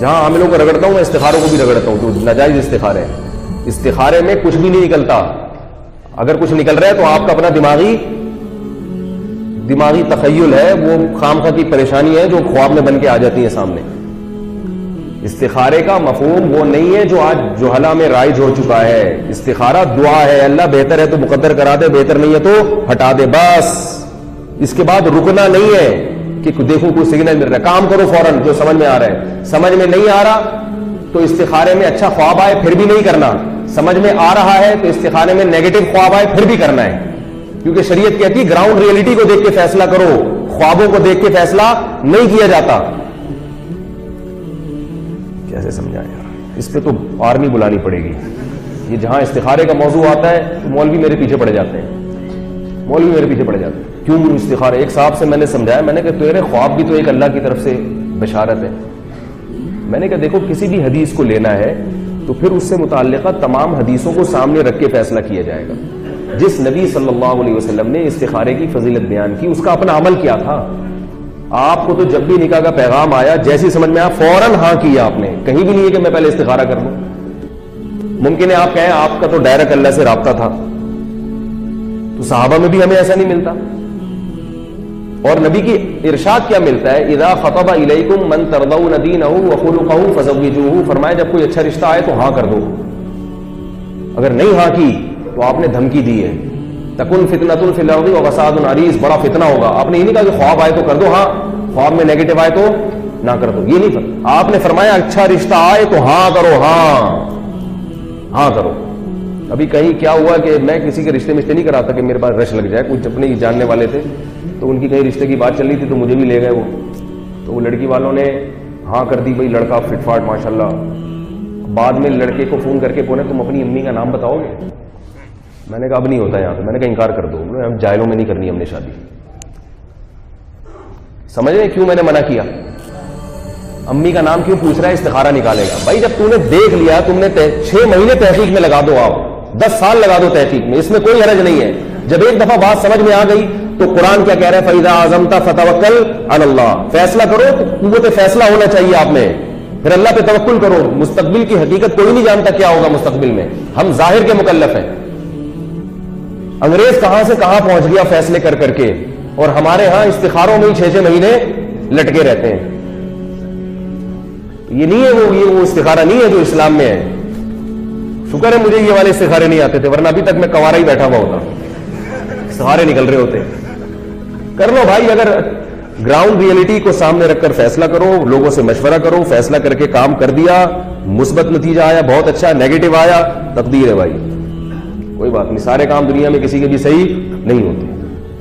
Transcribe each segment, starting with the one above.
جہاں عاملوں کو رگڑتا ہوں میں استخاروں کو بھی رگڑتا ہوں، تو ناجائز استخارے ہیں۔ استخارے میں کچھ بھی نہیں نکلتا، اگر کچھ نکل رہا ہے تو آپ کا اپنا دماغی تخیل ہے، وہ خامخواہ کی پریشانی ہے جو خواب میں بن کے آ جاتی ہے سامنے۔ استخارے کا مفہوم وہ نہیں ہے جو آج جہلا میں رائج ہو چکا ہے۔ استخارہ دعا ہے، اللہ بہتر ہے تو مقدر کرا دے، بہتر نہیں ہے تو ہٹا دے، بس۔ اس کے بعد رکنا نہیں ہے کہ دیکھو کوئی سگنل مل رہا ہے، کام کرو فوراً جو سمجھ میں آ رہا ہے۔ سمجھ میں نہیں آ رہا تو استخارے میں اچھا خواب آئے پھر بھی نہیں کرنا، سمجھ میں آ رہا ہے تو استخارے میں نیگیٹو خواب آئے پھر بھی کرنا ہے، کیونکہ شریعت کہتی ہے گراؤنڈ ریئلٹی کو دیکھ کے فیصلہ کرو، خوابوں کو دیکھ کے فیصلہ نہیں کیا جاتا۔ کیسے سمجھائیں یار، اس پہ تو آرمی بلانی پڑے گی۔ یہ جہاں استخارے کا موضوع آتا ہے تو مولوی میرے پیچھے پڑ جاتے ہیں، مولوی میرے پیچھے پڑ جاتے ہیں، کیوں استخارے؟ ایک صاحب سے میں نے سمجھایا، میں نے کہا تیرے خواب بھی تو ایک اللہ کی طرف سے بشارت ہے۔ میں نے کہا دیکھو کسی بھی حدیث کو لینا ہے تو پھر اس سے متعلقہ تمام حدیثوں کو سامنے رکھ کے فیصلہ کیا جائے گا۔ جس نبی صلی اللہ علیہ وسلم نے استخارے کی فضیلت بیان کی، اس کا اپنا عمل کیا تھا؟ آپ کو تو جب بھی نکاح کا پیغام آیا، جیسی سمجھ میں آیا فوراً ہاں کیا آپ نے، کہیں بھی نہیں ہے کہ میں پہلے استخارہ کر لوں۔ ممکن ہے آپ کہیں آپ کا تو ڈائریکٹ اللہ سے رابطہ تھا، تو صحابہ میں بھی ہمیں ایسا نہیں ملتا۔ اور نبی کی ارشاد کیا ملتا ہے؟ اذا خطب الیکم من ترضون دینہ وخلقہ فزوجوہ، فرمایا جب کوئی اچھا رشتہ آئے تو ہاں کر دو، اگر نہیں ہاں کی تو آپ نے دھمکی دی ہے، تکن فتنۃ فی الارض وفساد عریض، بڑا فتنہ ہوگا۔ آپ نے یہ نہیں کہا کہ خواب آئے تو کر دو ہاں، خواب میں نیگیٹو آئے تو نہ کر دو، یہ نہیں فرمایا۔ آپ نے فرمایا اچھا رشتہ آئے تو ہاں کرو، ہاں کرو۔ ابھی کہیں کیا ہوا کہ میں کسی کے رشتے نہیں کراتا کہ میرے پاس رش لگ جائے، کچھ اپنے جاننے والے تھے تو ان کی کہیں رشتے کی بات چل رہی تھی تو مجھے بھی لے گئے وہ، تو وہ لڑکی والوں نے ہاں کر دی، بھائی لڑکا فٹ فاٹ ماشاءاللہ۔ بعد میں لڑکے کو فون کر کے بولے تم اپنی امی کا نام بتاؤ گے؟ میں نے کہا اب نہیں ہوتا یہاں پہ، میں نے کہا انکار کر دو، ہم جاہلوں میں نہیں کرنی ہم نے شادی۔ سمجھ رہے کیوں میں نے منع کیا؟ امی کا نام کیوں پوچھ رہا ہے؟ استخارہ نکالے گا بھائی، جب تم نے دیکھ لیا، تم نے 6 مہینے تحقیق میں لگا دو، آپ 10 سال لگا دو تحقیق میں، اس میں کوئی حرج نہیں ہے۔ جب ایک دفعہ بات سمجھ میں آ گئی تو قرآن کیا کہہ رہا ہے؟ فَإِذَا عَزَمْتَ فَتَوَكَّلْ عَلَى اللَّهِ، فیصلہ کرو تو قوت فیصلہ ہونا چاہیے آپ میں، پھر اللہ پہ توکل کرو۔ مستقبل کی حقیقت کوئی نہیں جانتا کیا ہوگا مستقبل میں، ہم ظاہر کے مکلف ہیں۔ انگریز کہاں سے کہاں پہنچ گیا فیصلے کر کر کے، اور ہمارے ہاں استخاروں میں ہی 6 مہینے لٹکے رہتے ہیں۔ یہ نہیں ہے وہ استخارہ نہیں ہے جو اسلام میں ہے۔ شکر ہے مجھے یہ والے استخارے نہیں آتے تھے، ورنہ ابھی تک میں کوارا ہی بیٹھا ہوا ہوتا، استخارے نکل رہے ہوتے۔ کر لو بھائی، اگر گراؤنڈ ریئلٹی کو سامنے رکھ کر فیصلہ کرو، لوگوں سے مشورہ کرو، فیصلہ کر کے کام کر دیا، مثبت نتیجہ آیا بہت اچھا، نیگیٹو آیا تقدیر ہے بھائی، کوئی بات نہیں۔ سارے کام دنیا میں کسی کے بھی صحیح نہیں ہوتے۔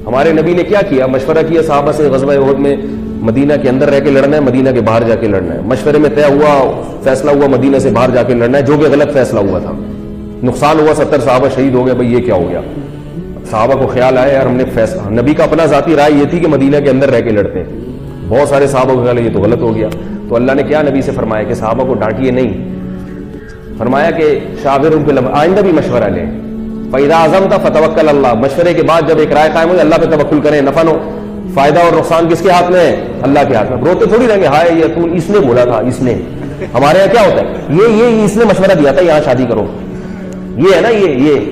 ہمارے نبی نے کیا کیا؟ مشورہ کیا صحابہ سے، غزوہ احد میں مدینہ کے اندر رہ کے لڑنا ہے، مدینہ کے باہر جا کے لڑنا ہے۔ مشورے میں طے ہوا، فیصلہ ہوا مدینہ سے باہر جا کے لڑنا ہے، جو کہ غلط فیصلہ ہوا تھا، نقصان ہوا، 70 صحابہ شہید ہو گئے۔ بھائی یہ کیا ہو گیا؟ صحابہ کو خیال آیا یار ہم نے نبی کا اپنا ذاتی رائے یہ تھی کہ مدینہ کے اندر رہ کے لڑتے ہیں، بہت سارے صحابہ کو خیال ہے یہ تو غلط ہو گیا، تو اللہ نے کیا نبی سے فرمایا کہ صحابہ کو ڈانٹیے نہیں، فرمایا کہ شاورہم فی الامر، آئندہ بھی مشورہ لیں۔ فَإِذَا عَزَمْتَ فَتَوَكَّلْ عَلَى اللَّهِ، مشورے کے بعد جب ایک رائے قائم ہو اللہ پہ توکل کریں۔ نفع فائدہ اور نقصان کس کے ہاتھ میں ہے؟ اللہ کے ہاتھ میں۔ روتے تھوڑی رہیں گے ہائے یہ تو اس نے بولا تھا، اس نے، ہمارے یہاں کیا ہوتا ہے یہ اس نے مشورہ دیا تھا یہاں شادی کرو، یہ ہے نا، یہ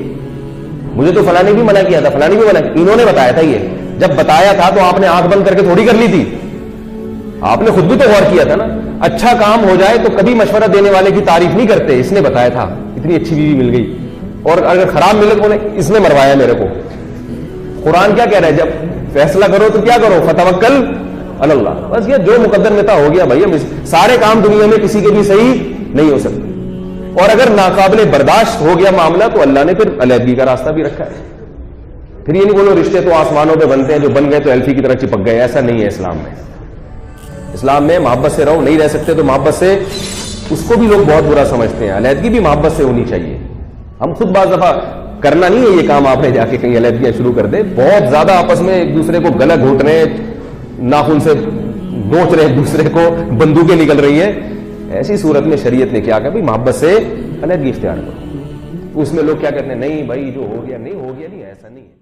مجھے تو فلاں نے بھی منع کیا تھا، فلاں نے بھی منع کیا، انہوں نے بتایا تھا۔ یہ جب بتایا تھا تو آپ نے آنکھ بند کر کے تھوڑی کر لی تھی، آپ نے خود بھی تو غور کیا تھا نا۔ اچھا کام ہو جائے تو کبھی مشورہ دینے والے کی تعریف نہیں کرتے، اس نے بتایا تھا، اتنی اچھی بیوی مل گئی، اور اگر خراب ملے تو اس نے مروایا میرے کو۔ قرآن کیا کہہ رہا ہے؟ جب فیصلہ کرو تو کیا کرو؟ فتوکل علی اللہ، بس یہ جو مقدر میں تھا ہو گیا بھائی۔ سارے کام دنیا میں کسی کے بھی صحیح نہیں ہو سکتے، اور اگر ناقابل برداشت ہو گیا معاملہ تو اللہ نے پھر علیحدگی کا راستہ بھی رکھا ہے۔ پھر یہ نہیں بولو رشتے تو آسمانوں پہ بنتے ہیں، جو بن گئے تو ایلفی کی طرح چپک گئے، ایسا نہیں ہے اسلام میں۔ اسلام میں محبت سے رہو، نہیں رہ سکتے تو محبت سے، اس کو بھی لوگ بہت برا سمجھتے ہیں، علیحدگی بھی محبت سے ہونی چاہیے۔ ہم خود بعض دفعہ کرنا نہیں ہے یہ کام، آپ نے جا کے کہیں علیحدگیاں شروع کر دے، بہت زیادہ آپس میں ایک دوسرے کو گلا گھونٹ رہے ہیں، ناخن سے نوچ رہے ہیں، دوسرے کو بندوقیں نکل رہی ہیں۔ ایسی صورت میں شریعت نے کیا کہا؟ بھائی محبت سے علیحدگی اختیار کرو۔ اس میں لوگ کیا کہتے ہیں؟ نہیں بھائی جو ہو گیا نہیں ہو گیا، نہیں ایسا نہیں ہے۔